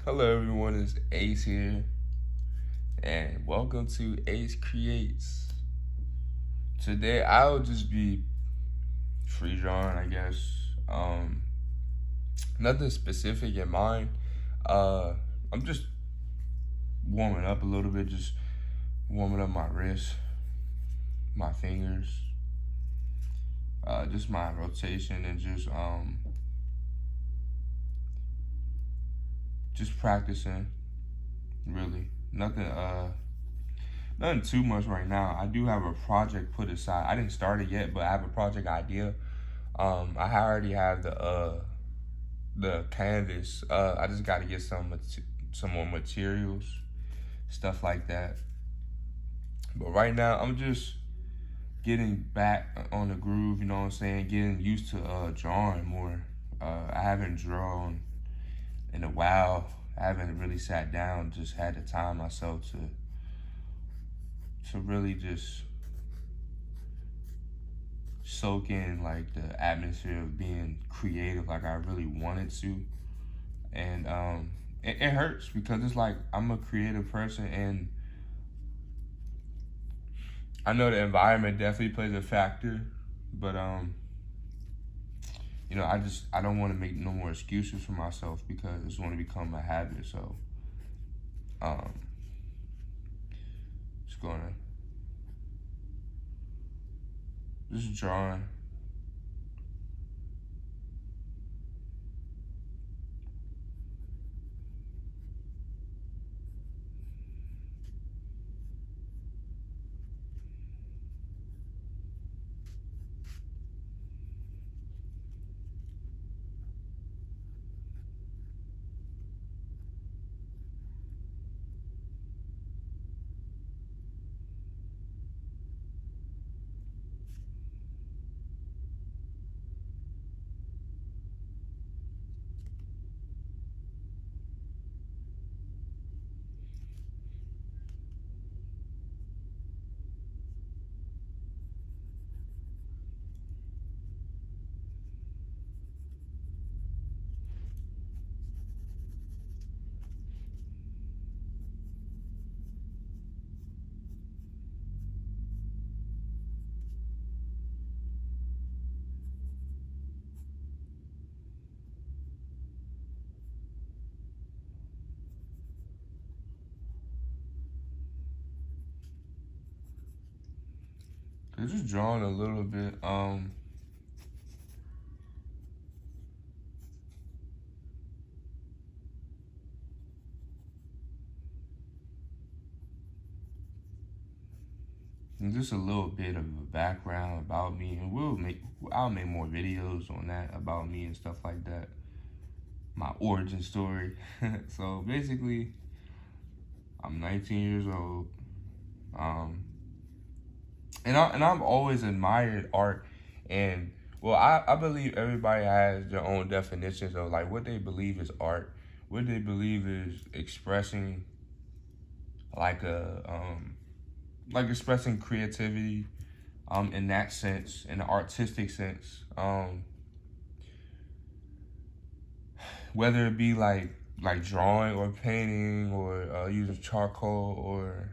Hello everyone, it's Ace here, and welcome to AceCreates. Today I'll just be free drawing, I guess. Nothing specific in mind. I'm just warming up a little bit, just warming up my wrists, my fingers, just my rotation, and just practicing. Really, nothing too much right now. I do have a project put aside. I didn't start it yet, but I have a project idea. I already have the canvas. I just got to get some more materials, stuff like that. But right now, I'm just getting back on the groove. You know what I'm saying? Getting used to drawing more. I haven't drawn in a while. I haven't really sat down, just had the time myself to really just soak in like the atmosphere of being creative like I really wanted to. And it hurts because it's like I'm a creative person, and I know the environment definitely plays a factor, but I don't want to make no more excuses for myself because it's going to become a habit. So, just drawing. Just drawing a little bit. And just a little bit of a background about me, and I'll make more videos on that about me and stuff like that. My origin story. So basically, I'm 19 years old. And I've always admired art, and well, I believe everybody has their own definitions of like what they believe is art, what they believe is expressing like expressing creativity in that sense, in the artistic sense, whether it be like drawing or painting or using charcoal or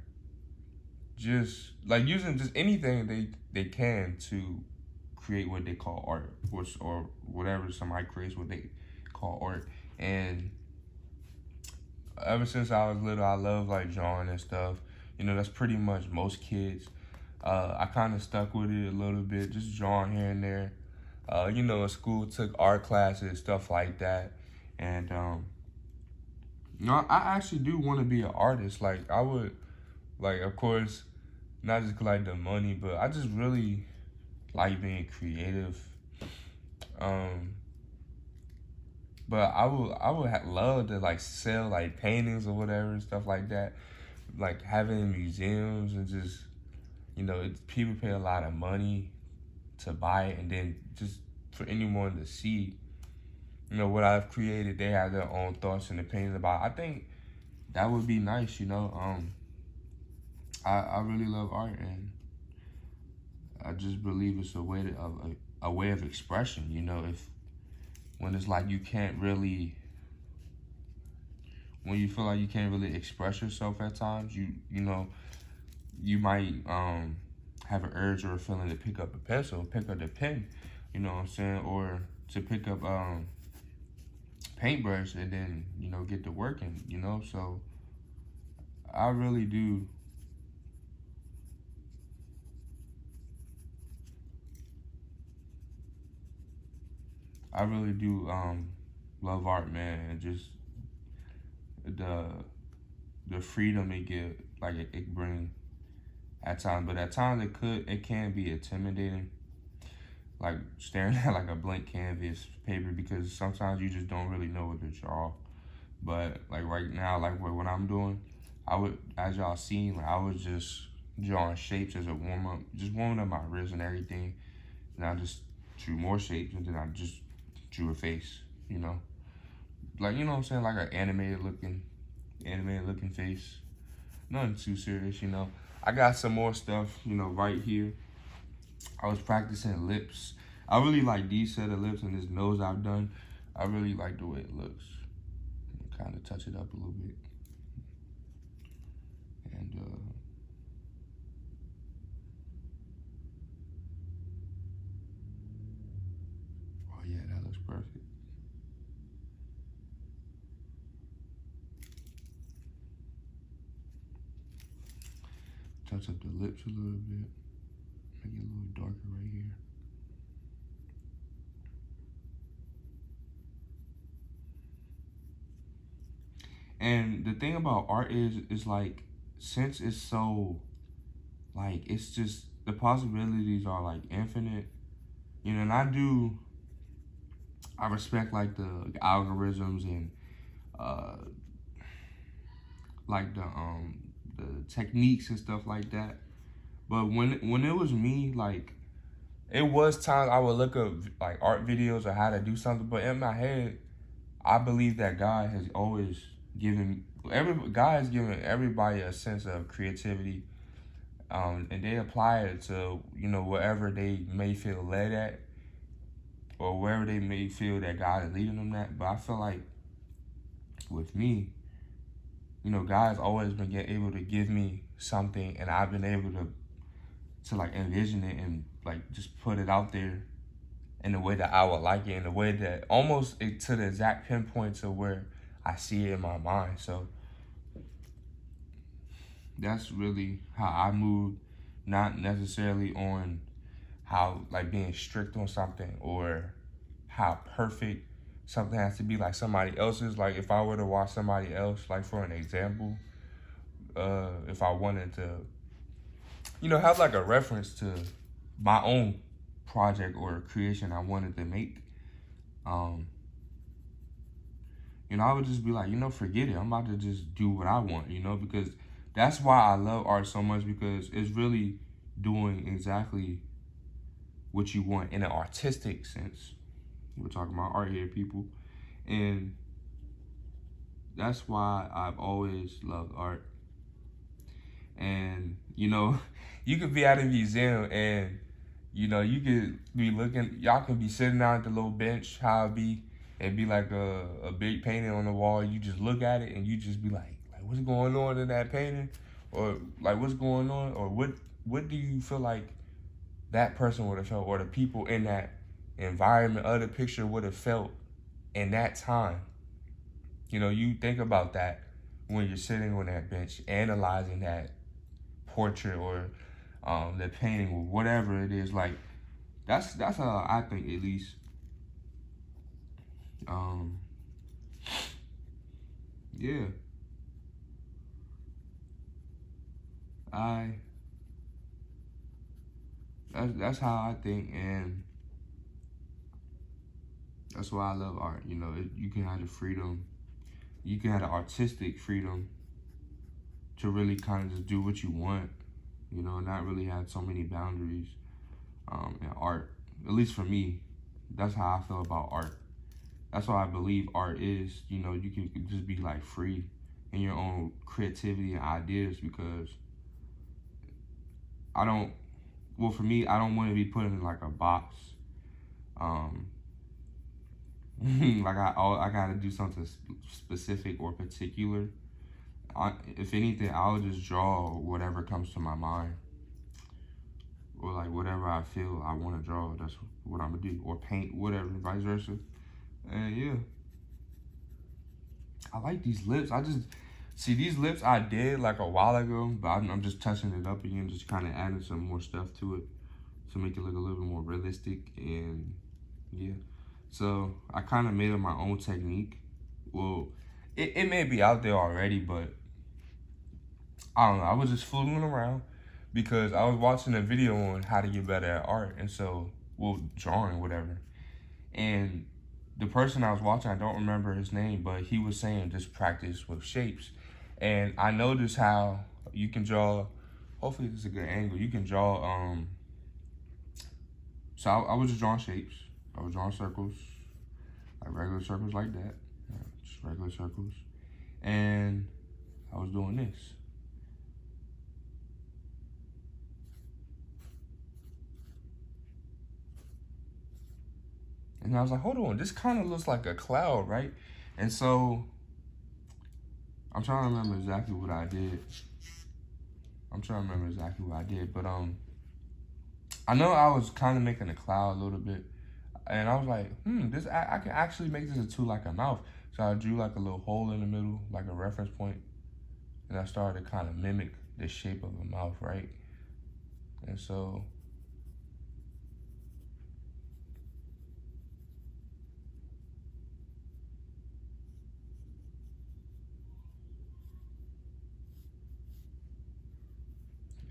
just like using just anything they can to create what they call art, or whatever somebody creates what they call art. And ever since I was little, I love like drawing and stuff. You know, that's pretty much most kids. I kind of stuck with it a little bit, just drawing here and there. you know, in school, took art classes, stuff like that. And, you know, I actually do want to be an artist. Like, I would, like, of course, not just 'cause, like the money, but I just really like being creative. Um, but I would love to like sell like paintings or whatever and stuff like that. Like having museums and just, you know, people pay a lot of money to buy it, and then just for anyone to see, you know, what I've created. They have their own thoughts and opinions about it. I think that would be nice, you know. I really love art, and I just believe it's a way of a way of expression. You know, if when it's like you can't really, when you feel like you can't really express yourself at times, you know, you might have an urge or a feeling to pick up a pencil, pick up the pen, you know what I'm saying, or to pick up paintbrush and then, you know, get to working, you know. So I really do. I really do love art, man, and just the the freedom it give, like it bring at times, but at times it can be intimidating, like staring at like a blank canvas paper, because sometimes you just don't really know what to draw. But like right now, like what I'm doing, I would, as y'all seen, like I was just drawing shapes as a warm up, just warming up my wrist and everything, and I just drew more shapes, and then I just drew a face, you know, like, you know what I'm saying, like an animated looking face. Nothing too serious, you know. I got some more stuff, you know, right here. I was practicing lips. I really like these set of lips and this nose I've done. I really like the way it looks. Kind of touch it up a little bit. And oh yeah, that looks perfect. Touch up the lips a little bit. Make it a little darker right here. And the thing about art is like, since it's so, like, it's just, the possibilities are like infinite, you know. And I respect like the algorithms and uh like the techniques and stuff like that. But when it was me, like, it was times I would look up like art videos or how to do something, but in my head, I believe that God has always given God has given everybody a sense of creativity, and they apply it to, you know, wherever they may feel led at, or wherever they may feel that God is leading them at. But I feel like with me, you know, God has always been able to give me something, and I've been able to like envision it and like just put it out there in the way that I would like it, in the way that almost to the exact pinpoint to where I see it in my mind. So that's really how I move, not necessarily on how like being strict on something or how perfect something has to be like somebody else's. Like if I were to watch somebody else, like for an example, if I wanted to, you know, have like a reference to my own project or creation I wanted to make, um, you know, I would just be like, you know, forget it. I'm about to just do what I want, you know, because that's why I love art so much, because it's really doing exactly what you want in an artistic sense. We're talking about art here, people. And that's why I've always loved art. And, you know, you could be at a museum and, you know, you could be looking, y'all could be sitting down at the little bench, how it be, and be like a big painting on the wall. You just look at it and you just be like what's going on in that painting? Or like what's going on? Or what do you feel like that person would have felt, or the people in that environment of the picture would have felt in that time? You know, you think about that when you're sitting on that bench analyzing that portrait or the painting or whatever it is. Like, That's how I think, at least. Um, yeah, I that's how I think, and that's why I love art. You know, you can have the freedom, you can have the artistic freedom to really kind of just do what you want. You know, not really have so many boundaries. In art, at least for me, that's how I feel about art. That's why I believe art is. You know, you can just be like free in your own creativity and ideas, because I don't. Well, for me, I don't want to be put in like a box. Um, like I gotta do something specific or particular. If anything, I'll just draw whatever comes to my mind, or like whatever I feel I want to draw. That's what I'm gonna do, or paint, whatever, vice versa. And yeah, I like these lips. I just see these lips I did like a while ago, but I'm just touching it up again, just kind of adding some more stuff to it to make it look a little bit more realistic. And yeah, so I kind of made up my own technique. Well, it may be out there already, but I don't know. I was just fooling around because I was watching a video on how to get better at art, and so, well, drawing, whatever. And the person I was watching, I don't remember his name, but he was saying just practice with shapes. And I noticed how you can draw. Hopefully, this is a good angle. You can draw. So I was just drawing shapes. I was drawing circles, like regular circles, like that, just regular circles. And I was doing this. And I was like, hold on, this kind of looks like a cloud, right? And so I'm trying to remember exactly what I did. But I know I was kind of making a cloud a little bit, and I was like, this I can actually make this into like a mouth. So I drew like a little hole in the middle, like a reference point, and I started to kind of mimic the shape of a mouth, right? And so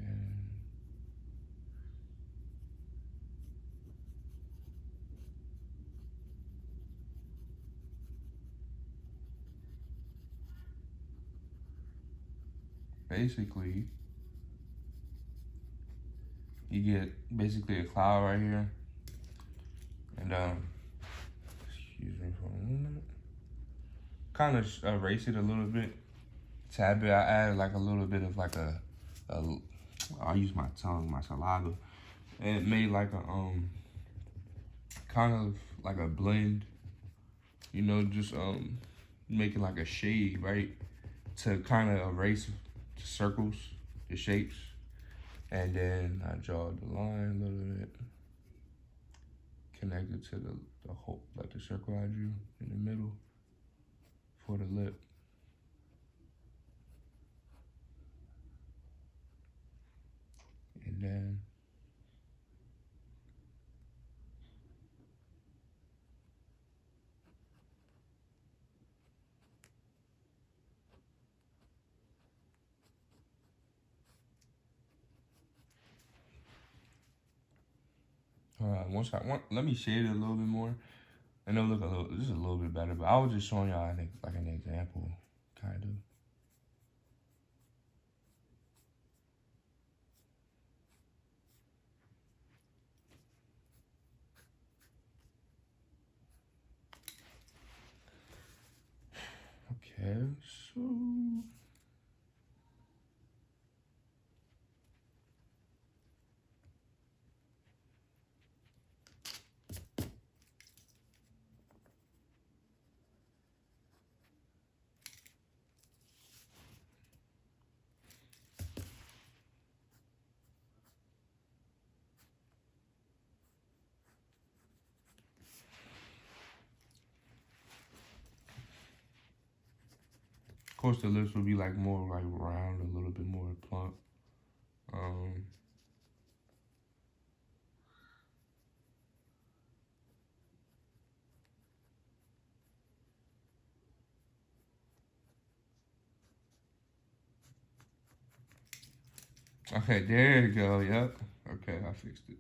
and basically you get basically a cloud right here, and excuse me for a moment. Kind of erase it a little bit, tad bit. I added like a little bit of like a I use my tongue, my saliva, and it made like a kind of like a blend, you know, just making like a shade, right, to kind of erase the circles, the shapes, and then I draw the line a little bit, connected to the whole, like the circle I drew in the middle for the lip. And then let me shade it a little bit more, and it'll look just a little bit better. But I was just showing y'all like an example, kind of. Okay, so of course the lips will be like more like round, a little bit more plump. Um, Okay, there you go. Yep. Okay, I fixed it.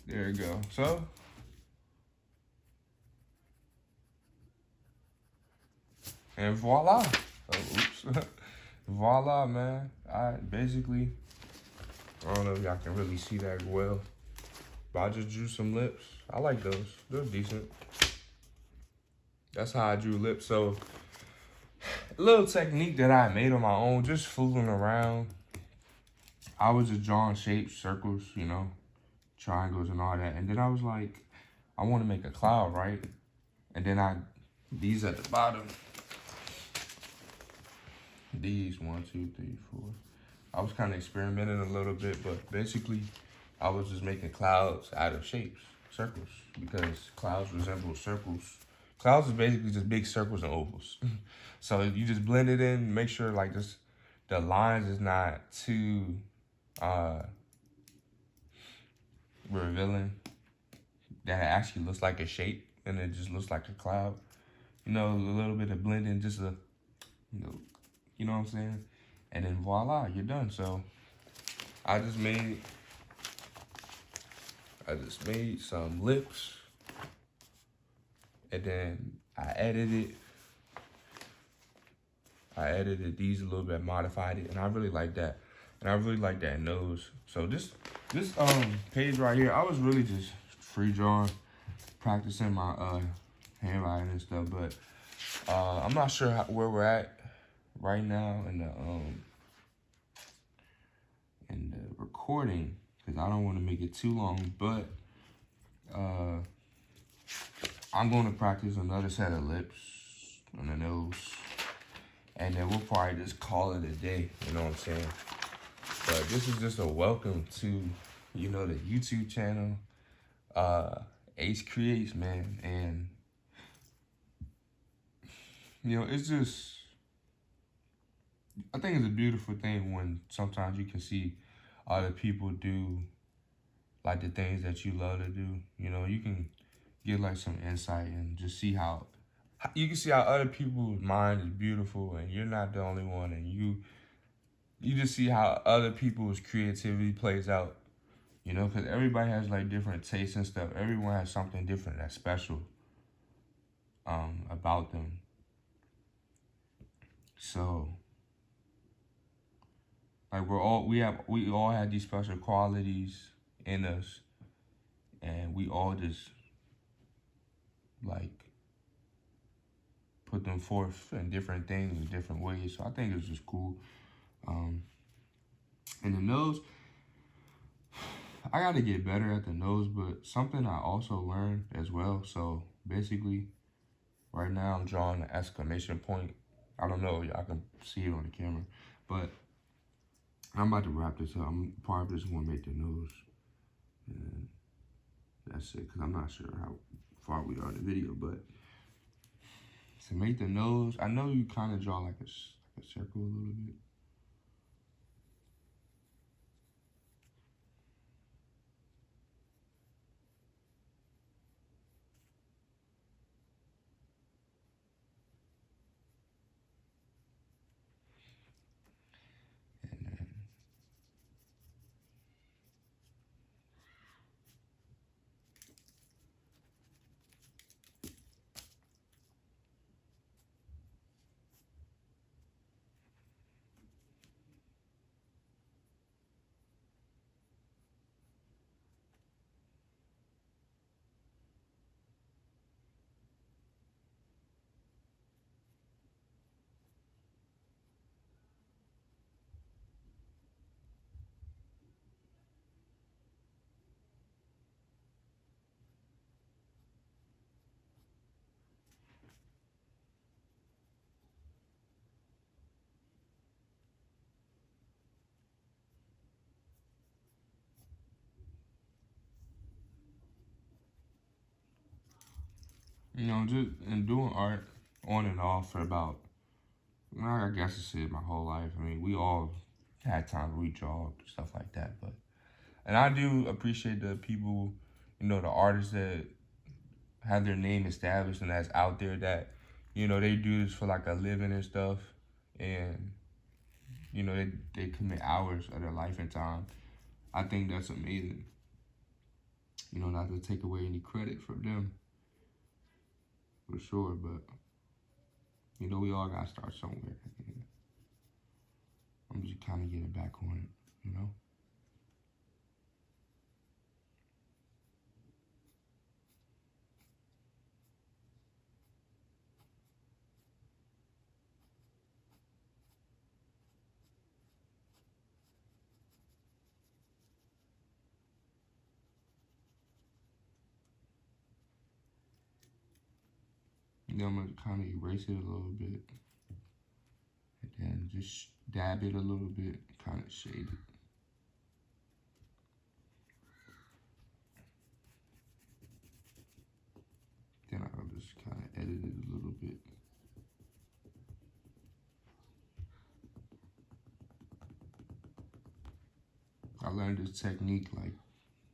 There you go. So, and voila. Oh, oops. Voila, man. I basically, I don't know if y'all can really see that well, but I just drew some lips. I like those. They're decent. That's how I drew lips. So, a little technique that I made on my own, just fooling around. I was just drawing shapes, circles, triangles and all that. And then I was like, I want to make a cloud, right? And then these at the bottom, these, 1, 2, 3, 4. I was kind of experimenting a little bit, but basically I was just making clouds out of shapes, circles, because clouds resemble circles. Clouds is basically just big circles and ovals. So you just blend it in, make sure like this, the lines is not too revealing, that it actually looks like a shape and it just looks like a cloud. A little bit of blending, just you know what I'm saying? And then voila, you're done. So I just made some lips, and then I edited these a little bit, modified it, and I really like that. And I really like that nose. So this page right here, I was really just free drawing, practicing my handwriting and stuff, but I'm not sure where we're at right now in the recording, because I don't want to make it too long, but I'm going to practice another set of lips on the nose, and then we'll probably just call it a day, you know what I'm saying? But this is just a welcome to, the YouTube channel, AceCreates, man, and, it's just, I think it's a beautiful thing when sometimes you can see other people do, like, the things that you love to do. You can get, like, some insight and just see how you can see how other people's mind is beautiful and you're not the only one, and you just see how other people's creativity plays out, because everybody has, like, different tastes and stuff. Everyone has something different that's special about them. So, like, we all have these special qualities in us, and we all just, like, put them forth in different things in different ways. So I think it's just cool. And the nose, I got to get better at the nose, but something I also learned as well. So basically, right now I'm drawing an exclamation point. I don't know, y'all can see it on the camera, but I'm about to wrap this up. I'm probably just gonna make the nose, and that's it, because I'm not sure how far we are in the video, but to make the nose, I know you kind of draw like a circle a little bit. Just and doing art on and off for about, I guess it's my whole life. I mean, we all had time to reach all stuff like that, but and I do appreciate the people, the artists that have their name established and that's out there, that they do this for like a living and stuff, and they commit hours of their life and time. I think that's amazing. Not to take away any credit from them, for sure, but we all gotta start somewhere. I'm just kind of getting back on it. Then I'm gonna kind of erase it a little bit, and then just dab it a little bit, kind of shade it. Then I'll just kind of edit it a little bit. I learned this technique, like,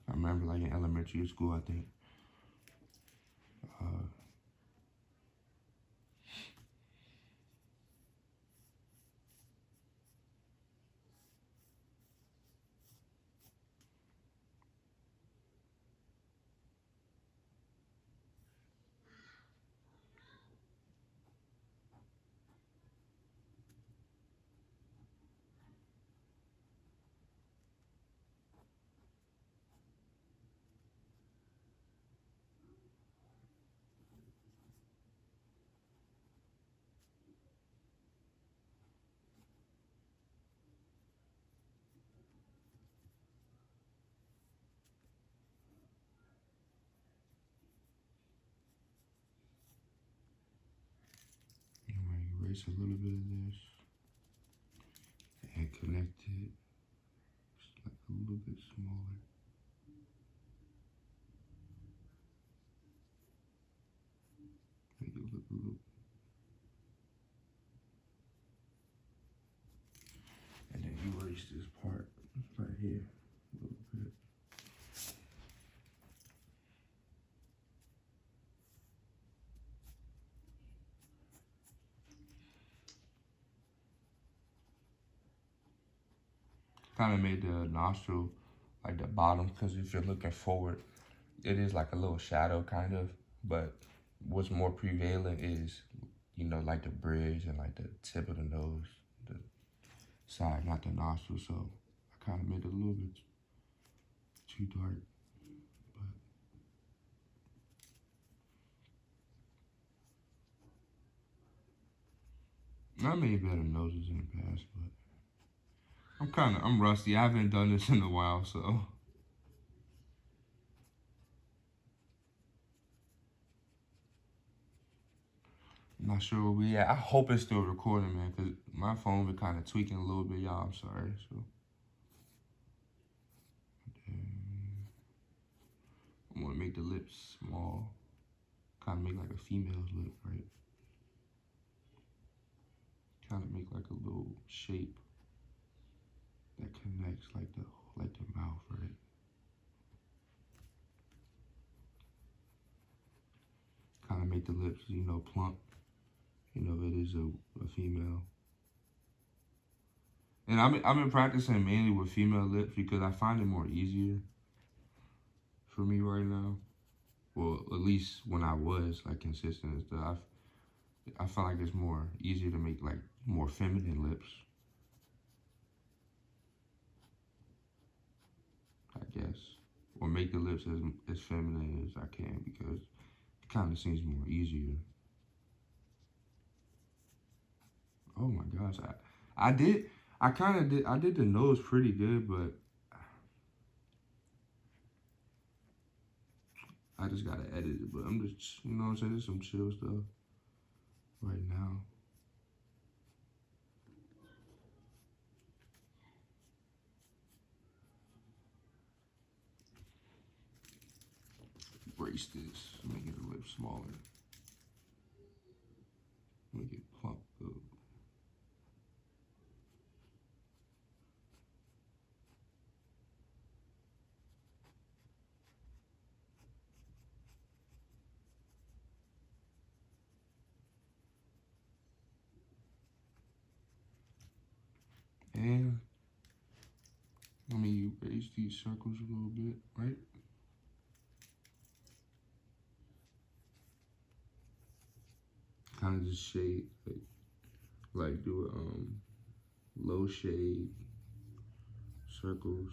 I remember, like, in elementary school, I think. I'm gonna erase a little bit of this and connect it just like a little bit smaller. Make it look a little. And then erase this part right here a little bit. Kind of made the nostril like the bottom, because if you're looking forward, it is like a little shadow kind of, but what's more prevalent is, like the bridge and like the tip of the nose, the side, not the nostril. So I kind of made it a little bit too dark, but I made better noses in the past, but I'm rusty. I haven't done this in a while, so. I'm not sure where we at. I hope it's still recording, man, because my phone been kind of tweaking a little bit, y'all. I'm sorry. So, I want to make the lips small. Kind of make like a female's lip, right? Kind of make like a little shape that connects like the mouth, right? Kind of make the lips, plump. It is a female. And I've been practicing mainly with female lips because I find it more easier for me right now. Well, at least when I was like consistent and stuff, I felt like it's more easier to make like more feminine lips, I guess, or make the lips as feminine as I can, because it kind of seems more easier. Oh my gosh, I did the nose pretty good, but I just gotta edit it. But I'm just, what I'm saying, just some chill stuff right now. Brace this, make it a little smaller, make it plump up. Let me erase these circles a little bit, right? Kind of just shade, like do a low shade circles.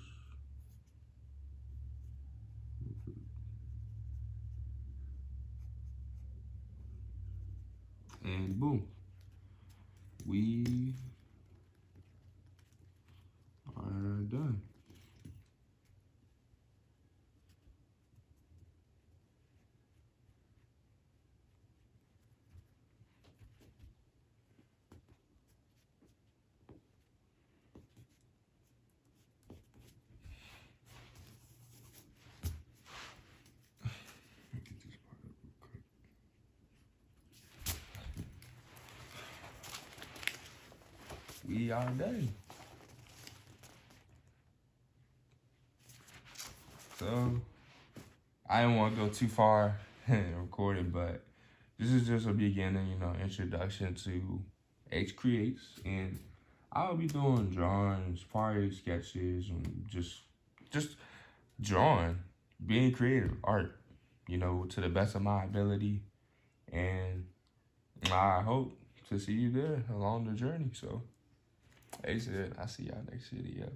And boom, we are done. Get this part up real quick. We are done. So I didn't want to go too far in recording, but this is just a beginning, introduction to AceCreates, and I'll be doing drawings, probably sketches, and just drawing, being creative, art, to the best of my ability, and I hope to see you there along the journey. So, Ace, I see y'all next video.